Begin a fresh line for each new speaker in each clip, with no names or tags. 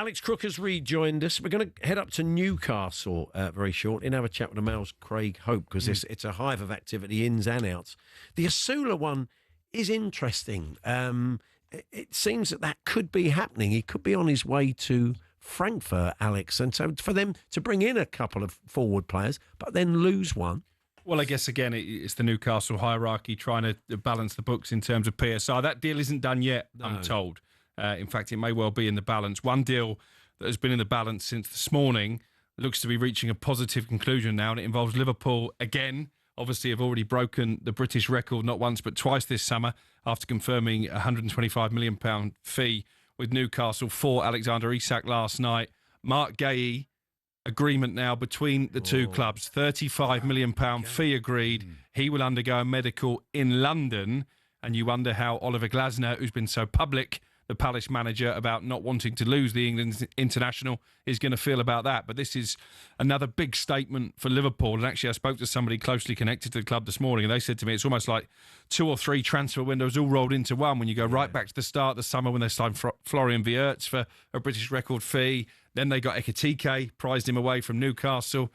Alex Crook has rejoined us. We're going to head up to Newcastle very shortly and have a chat with the Mail's Craig Hope, because it's a hive of activity, ins and outs. The Asula one is interesting. It seems that could be happening. He could be on his way to Frankfurt, Alex. And so for them to bring in a couple of forward players, but then lose one.
Well, I guess, again, it's the Newcastle hierarchy trying to balance the books in terms of PSR. That deal isn't done yet, no. I'm told. In fact, it may well be in the balance. One deal that has been in the balance since this morning looks to be reaching a positive conclusion now, and it involves Liverpool again. Obviously, have already broken the British record not once but twice this summer after confirming a £125 million fee with Newcastle for Alexander Isak last night. Marc Guéhi, agreement now between the two clubs, £35 million fee agreed. He will undergo a medical in London, and you wonder how Oliver Glasner, who's been so public, the Palace manager, about not wanting to lose the England international, is going to feel about that. But this is another big statement for Liverpool. And actually, I spoke to somebody closely connected to the club this morning, and they said to me it's almost like 2 or 3 transfer windows all rolled into one when you go right back to the start of the summer when they signed Florian Wirtz for a British record fee. Then they got Ekitike, prized him away from Newcastle.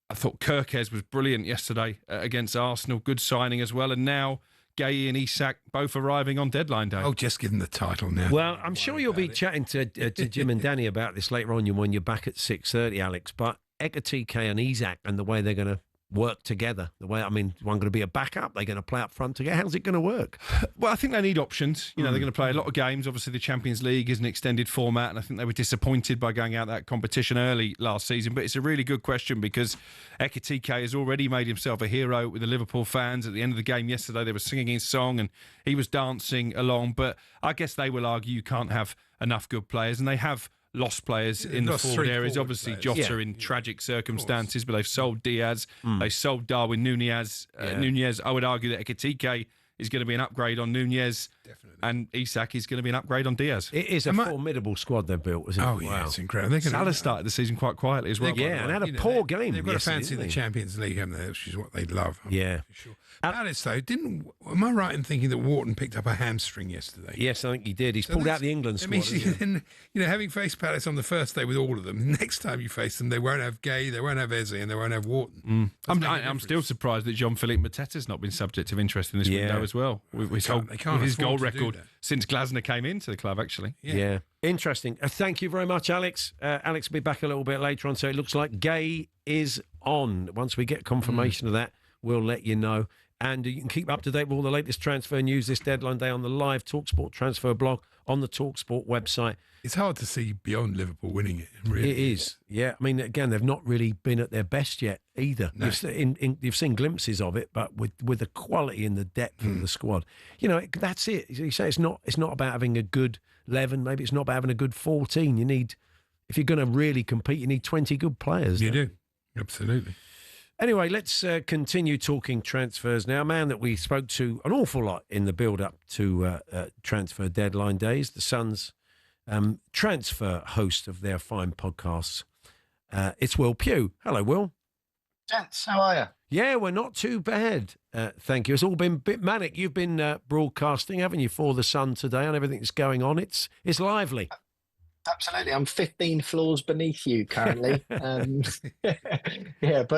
I thought Kirkes was brilliant yesterday against Arsenal. Good signing as well. And now Guéhi and Isak both arriving on deadline day.
Oh, just give them the title now.
Well, I'm sure you'll be chatting to Jim and Danny about this later on when you're back at 6:30, Alex. But Ekitike and Isak and the way they're going to work together, one going to be a backup, they're going to play up front together. How's it going to work?
Well, I think they need options. They're going to play a lot of games. Obviously, the Champions League is an extended format, and I think they were disappointed by going out that competition early last season. But it's a really good question because Ekitike has already made himself a hero with the Liverpool fans. At the end of the game yesterday, they were singing his song and he was dancing along. But I guess they will argue you can't have enough good players, and they have lost players in the forward areas. Obviously, Jota in tragic circumstances, but they've sold Diaz. They sold Darwin Nunez. Nunez, I would argue that Ekitike is going to be an upgrade on Nunez. Definitely. And Isak is going to be an upgrade on Diaz.
It is a formidable squad they've built, isn't it?
Oh, yeah, it's incredible.
Salah started the season quite quietly as well.
Yeah, and had a poor game.
They've got to fancy the Champions League, haven't they? Which is what they love.
Yeah.
For sure. Palace, though, am I right in thinking that Wharton picked up a hamstring yesterday?
Yes, I think he did. He's pulled out the England squad.
Then, having faced Palace on the first day with all of them, next time you face them, they won't have Guéhi, they won't have Eze, and they won't have Wharton.
I'm still surprised that Jean-Philippe Mateta's not been subject of interest in this window as well. With his goal record since Glasner came into the club, actually.
Yeah. Interesting. Thank you very much, Alex. Alex will be back a little bit later on, so it looks like Guéhi is on. Once we get confirmation of that, we'll let you know. And you can keep up to date with all the latest transfer news this deadline day on the live talkSPORT transfer blog on the talkSPORT website.
It's hard to see beyond Liverpool winning it, really.
It is, yeah. Again, they've not really been at their best yet either. No. You've seen glimpses of it, but with the quality and the depth of the squad, that's it. You say it's not about having a good 11. Maybe it's not about having a good 14. If you're going to really compete, you need 20 good players.
You do, absolutely.
Anyway, let's continue talking transfers now. A man that we spoke to an awful lot in the build-up to transfer deadline days, the Sun's transfer host of their fine podcasts. It's Will Pugh. Hello, Will.
Gents, how are you?
Yeah, we're not too bad. Thank you. It's all been a bit manic. You've been broadcasting, haven't you, for the Sun today on everything that's going on. It's lively.
Absolutely. I'm 15 floors beneath you currently. But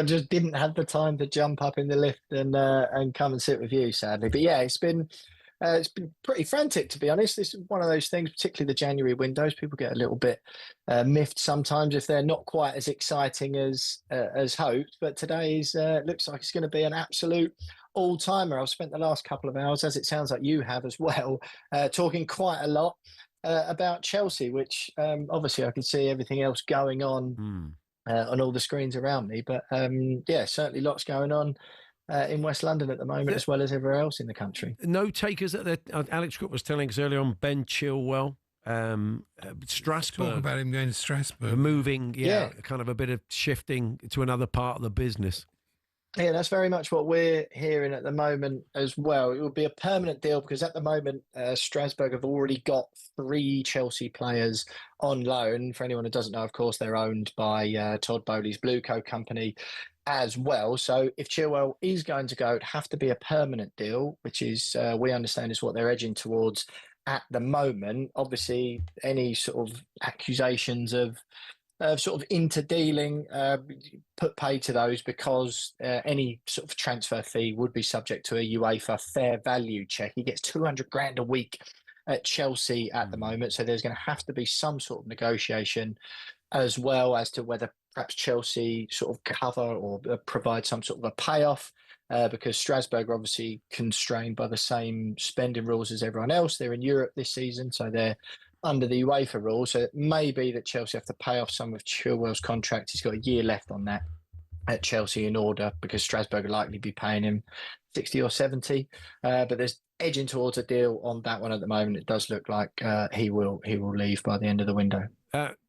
just didn't have the time to jump up in the lift and come and sit with you, sadly. But yeah, it's been pretty frantic, to be honest. This is one of those things, particularly the January windows. People get a little bit miffed sometimes if they're not quite as exciting as hoped. But today's looks like it's going to be an absolute all-timer. I've spent the last couple of hours, as it sounds like you have as well, talking quite a lot about Chelsea, which obviously I could see everything else going on all the screens around me. But certainly lots going on in West London at the moment, as well as everywhere else in the country.
No takers at Alex Crook was telling us earlier on Ben Chilwell, Strasbourg.
Talk about him going to Strasbourg.
Moving, kind of a bit of shifting to another part of the business.
Yeah, that's very much what we're hearing at the moment as well. It would be a permanent deal because at the moment, Strasbourg have already got 3 Chelsea players on loan. For anyone who doesn't know, of course, they're owned by Todd Bowley's Blueco company as well. So if Chilwell is going to go, it'd have to be a permanent deal, which is, we understand, is what they're edging towards at the moment. Obviously, any sort of accusations of sort of interdealing put pay to those, because any sort of transfer fee would be subject to a UEFA fair value check. He gets 200 grand a week at Chelsea at the moment, so there's going to have to be some sort of negotiation as well as to whether perhaps Chelsea sort of cover or provide some sort of a payoff. Because Strasbourg are obviously constrained by the same spending rules as everyone else. They're in Europe this season, so they're under the UEFA rules. So it may be that Chelsea have to pay off some of Chilwell's contract. He's got a year left on that at Chelsea in order, because Strasbourg will likely be paying him 60 or 70. But there's edging towards a deal on that one at the moment. It does look like he will leave by the end of the window.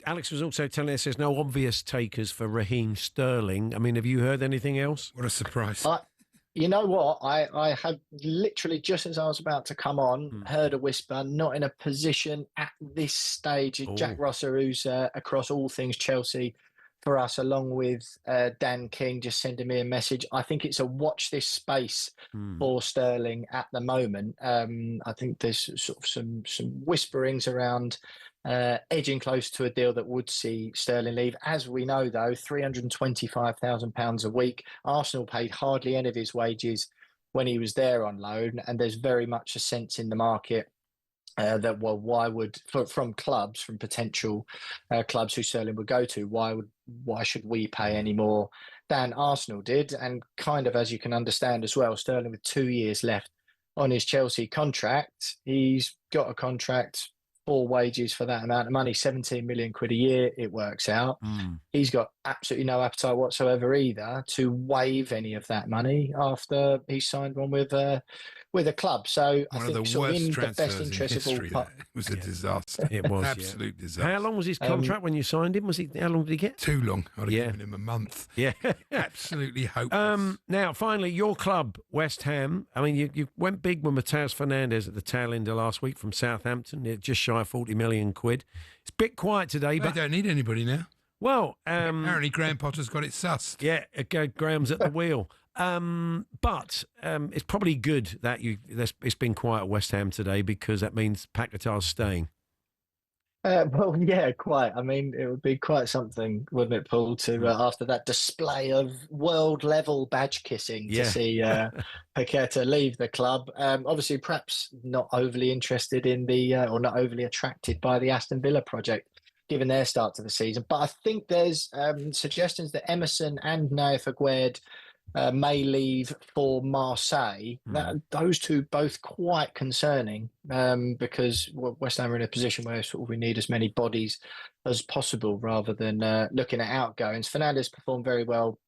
Alex was also telling us there's no obvious takers for Raheem Sterling. I mean, have you heard anything else?
What a surprise.
You know what? I had literally, just as I was about to come on, heard a whisper, not in a position at this stage. Jack Rosser, who's across all things Chelsea for us, along with Dan King, just sending me a message. I think it's a watch this space for Sterling at the moment. I think there's sort of some whisperings around edging close to a deal that would see Sterling leave. As we know, though, £325,000 a week. Arsenal paid hardly any of his wages when he was there on loan, and there's very much a sense in the market that, well, why would, from potential clubs who Sterling would go to, why should we pay any more than Arsenal did? And kind of, as you can understand as well, Sterling with 2 years left on his Chelsea contract, he's got a contract for wages for that amount of money, 17 million quid a year, it works out. He's got absolutely no appetite whatsoever either to waive any of that money after he signed one with a club. So I think sort of in the best interest of all parties.
It was a disaster.
It was
absolute disaster.
How long was his contract when you signed him? How long did he get?
Too long. I'd have given him a month.
Yeah.
Absolutely hopeless.
Now, finally, your club, West Ham. I mean, you went big with Matheus Fernandes at the tail end of last week from Southampton. Just shy of 40 million quid. It's a bit quiet today, but
they don't need anybody now.
Well,
apparently Graham Potter's got it sussed.
Yeah, Graham's at the wheel. But it's probably good that it's been quiet at West Ham today, because that means Paquetá's staying.
Well, yeah, quite. I mean, it would be quite something, wouldn't it, Paul, to after that display of world-level badge kissing to see Paquetá leave the club. Obviously, perhaps not overly interested in or not overly attracted by the Aston Villa project, given their start to the season. But I think there's suggestions that Emerson and Naif Aguerd may leave for Marseille. Those two both quite concerning, because West Ham are in a position where sort of we need as many bodies as possible rather than looking at outgoings. Fernandes performed very well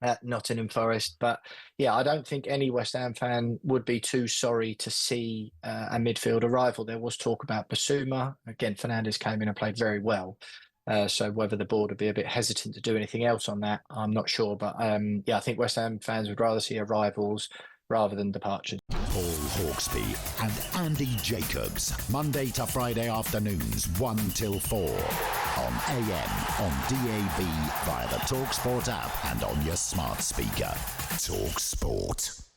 at Nottingham Forest, but yeah, I don't think any West Ham fan would be too sorry to see a midfield arrival. There was talk about Basuma. Again, Fernandes came in and played very well. So whether the board would be a bit hesitant to do anything else on that, I'm not sure. But yeah, I think West Ham fans would rather see arrivals rather than departures.
Paul Hawksbee and Andy Jacobs, Monday to Friday afternoons 1 till 4 on AM, on DAB, via the talkSPORT app and on your smart speaker. talkSPORT.